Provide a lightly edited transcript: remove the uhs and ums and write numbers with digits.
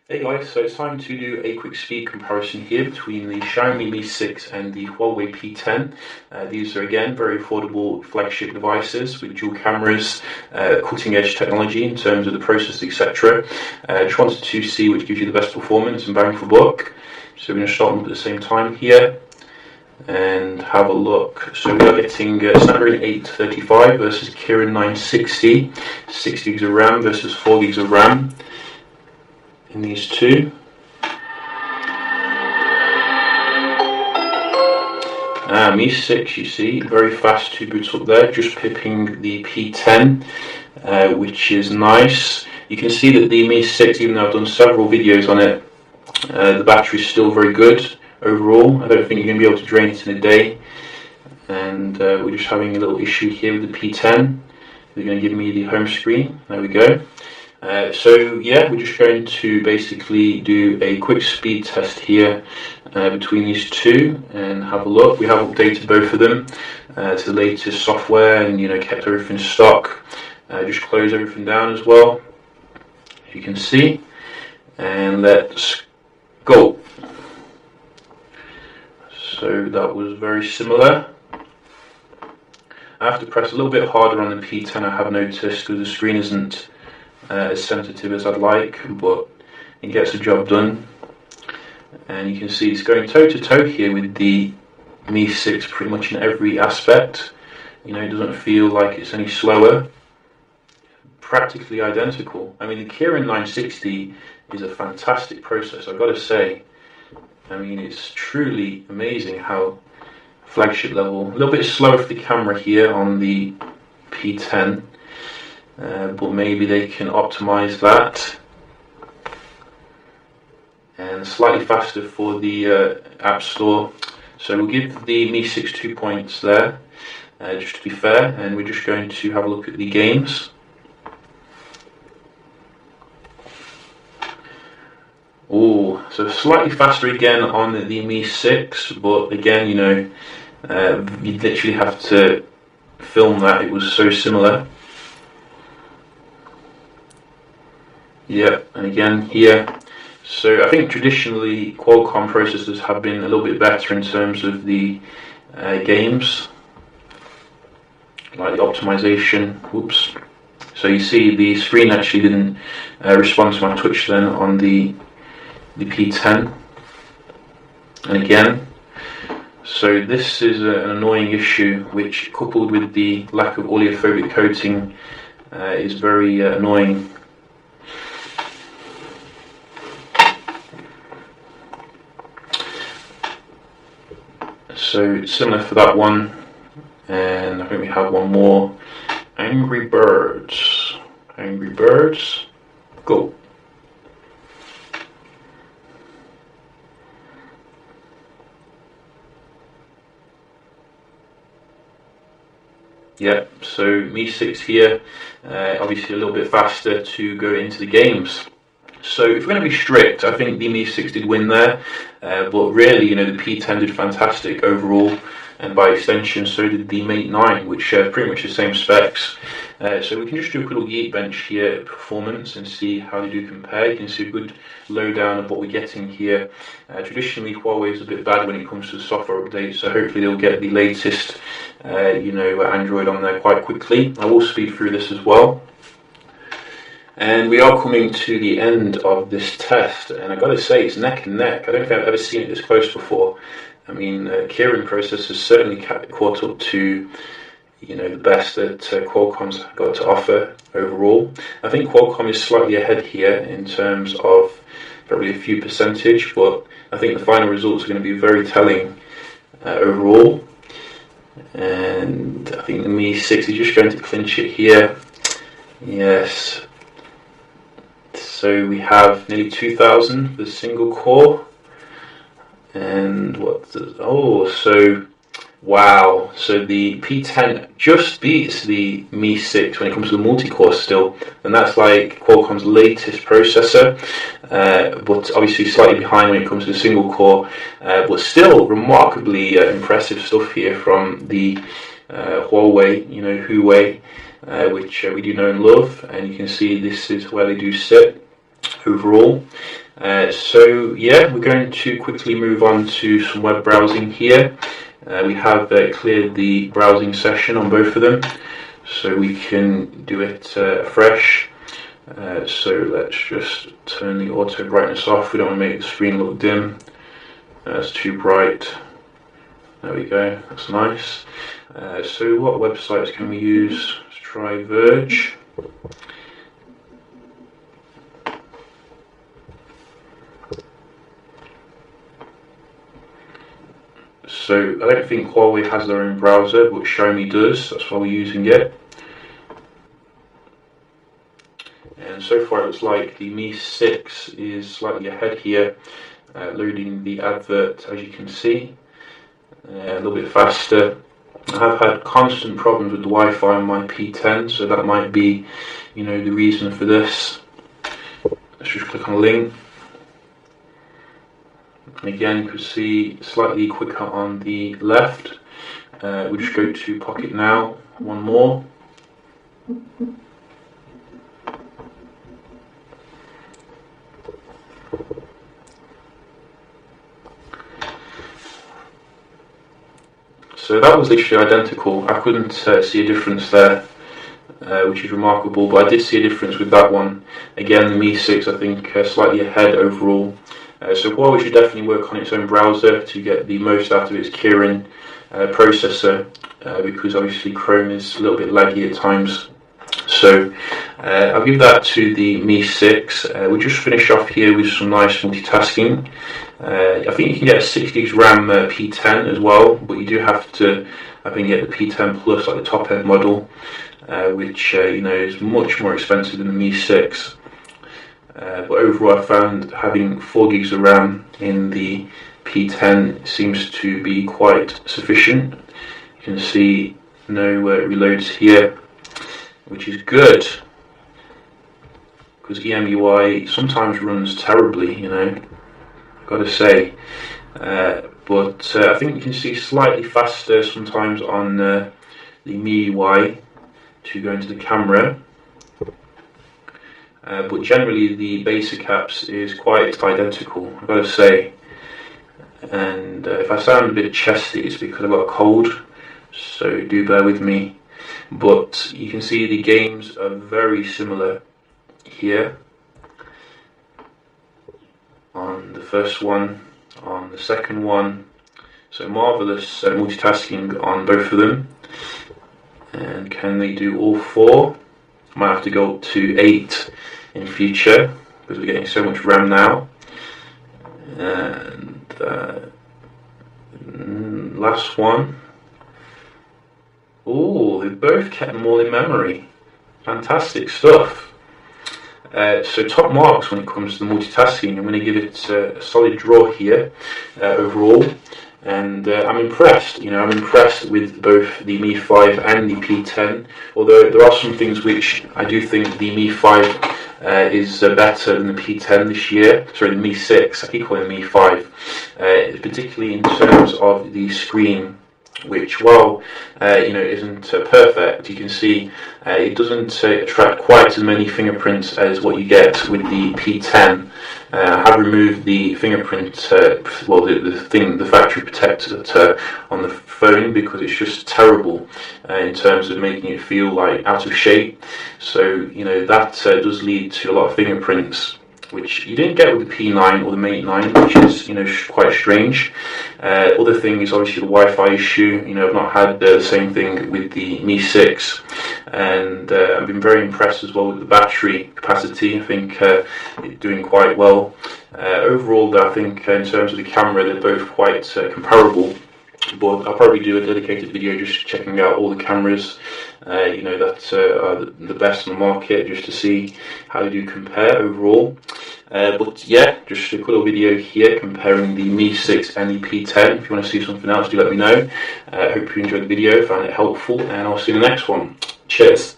Hey guys, so it's time to do a quick speed comparison here between the Xiaomi Mi 6 and the Huawei P10. These are again very affordable flagship devices with dual cameras, cutting edge technology in terms of the processor, etc. Just wanted to see which gives you the best performance and bang for buck. So we're going to start them at the same time here and have a look. So we are getting Snapdragon 835 versus Kirin 960, 6 gigs of RAM versus 4 gigs of RAM. In these two. Mi 6, you see, very fast to boot up there, just pipping the P10, which is nice. You can see that the Mi 6, even though I've done several videos on it, the battery is still very good overall. I don't think you're going to be able to drain it in a day. And we're just having a little issue here with the P10. They're going to give me the home screen. There we go. So yeah, we're just going to basically do a quick speed test here between these two and have a look. We have updated both of them to the latest software and kept everything stock. Just close everything down as well, as you can see, and let's go. So that was very similar. I have to press a little bit harder on the P10, I have noticed, because the screen isn't as sensitive as I'd like, but it gets the job done. And you can see it's going toe to toe here with the Mi 6 pretty much in every aspect. It doesn't feel like it's any slower. Practically identical. I mean, the Kirin 960 is a fantastic processor, I've got to say. I mean, it's truly amazing how flagship level. A little bit slower for the camera here on the P10. But maybe they can optimize that, and slightly faster for the App Store. So we'll give the Mi 6 2 points there, just to be fair, and we're just going to have a look at the games. Oh, so slightly faster again on the Mi 6, but again, you literally have to film that, it was so similar. Yeah, and again here, so I think traditionally Qualcomm processors have been a little bit better in terms of the games, like the optimization. Whoops. So you see the screen actually didn't respond to my touch then on the P10. And again, so this is an annoying issue, which coupled with the lack of oleophobic coating is very annoying. So similar for that one, and I think we have one more. Angry Birds. Angry Birds. Go. Yeah, so Mi 6 here, obviously a little bit faster to go into the games. So if we're going to be strict, I think the Mi 6 did win there, but really, the P10 did fantastic overall, and by extension, so did the Mate 9, which share pretty much the same specs. So we can just do a quick little Geekbench here at performance and see how they do compare. You can see a good lowdown of what we're getting here. Traditionally, Huawei is a bit bad when it comes to the software updates, so hopefully they'll get the latest, Android on there quite quickly. I will speed through this as well. And we are coming to the end of this test, and I've got to say it's neck and neck. I don't think I've ever seen it this close before. I mean, Kirin processors certainly caught up to, the best that Qualcomm's got to offer overall. I think Qualcomm is slightly ahead here in terms of probably a few percentage, but I think the final results are going to be very telling overall. And I think the Mi 6 is just going to clinch it here. Yes. So we have nearly 2,000 for the single core, and wow, so the P10 just beats the Mi 6 when it comes to the multi-core still, and that's like Qualcomm's latest processor, but obviously slightly behind when it comes to the single core, but still remarkably impressive stuff here from the Huawei, which we do know and love, and you can see this is where they do sit overall. So yeah, we're going to quickly move on to some web browsing here. We have cleared the browsing session on both of them, so we can do it fresh. So let's just turn the auto brightness off. We don't want to make the screen look dim. That's too bright. There we go, that's nice. So what websites can we use? Let's try Verge. So I don't think Huawei has their own browser, but Xiaomi does, that's why we're using it. And so far it looks like the Mi 6 is slightly ahead here, loading the advert as you can see, a little bit faster. I have had constant problems with the Wi-Fi on my P10, so that might be, the reason for this. Let's just click on a link. And again, you can see slightly quicker on the left. We'll just go to Pocket Now, one more. So that was literally identical. I couldn't see a difference there, which is remarkable, but I did see a difference with that one. Again, the Mi 6 I think slightly ahead overall. So Huawei should definitely work on its own browser to get the most out of its Kirin processor, because obviously Chrome is a little bit laggy at times. So I'll give that to the Mi 6. We'll just finish off here with some nice multitasking. I think you can get a 6 gigs RAM P10 as well, but you do have to, I think, get the P10 Plus, like the top end model, which is much more expensive than the Mi 6. But overall, I found having 4 gigs of RAM in the P10 seems to be quite sufficient. You can see no reloads here, which is good, because EMUI sometimes runs terribly, I've got to say. But I think you can see slightly faster sometimes on the MIUI to go into the camera. But generally the basic apps is quite identical, I've got to say. And if I sound a bit chesty, it's because I've got a cold, so do bear with me. But you can see the games are very similar here. On the first one, on the second one. So marvellous multitasking on both of them. And can they do all 4? Might have to go up to 8 in future, because we're getting so much RAM now. And last one. Oh, they both kept them all in memory. Fantastic stuff. So top marks when it comes to the multitasking. I'm going to give it a solid draw here overall. And I'm impressed, I'm impressed with both the Mi 5 and the P10, although there are some things which I do think the Mi 5 is better than the P10 this year, sorry, the Mi 6, I keep calling it Mi 5, particularly in terms of the screen, which, while isn't perfect, you can see it doesn't attract quite as many fingerprints as what you get with the P10. I have removed the fingerprint, the factory protector on the phone, because it's just terrible in terms of making it feel like out of shape. So that does lead to a lot of fingerprints, which you didn't get with the P9 or the Mate 9, which is quite strange. Other thing is obviously the Wi-Fi issue. I've not had the same thing with the Mi 6, and I've been very impressed as well with the battery capacity. I think it's doing quite well. Overall, I think in terms of the camera, they're both quite comparable. But I'll probably do a dedicated video just checking out all the cameras, that are the best on the market, just to see how they do compare overall. But yeah, just a quick little video here comparing the Mi 6 and the P10. If you want to see something else, do let me know. I hope you enjoyed the video, found it helpful, and I'll see you in the next one. Cheers.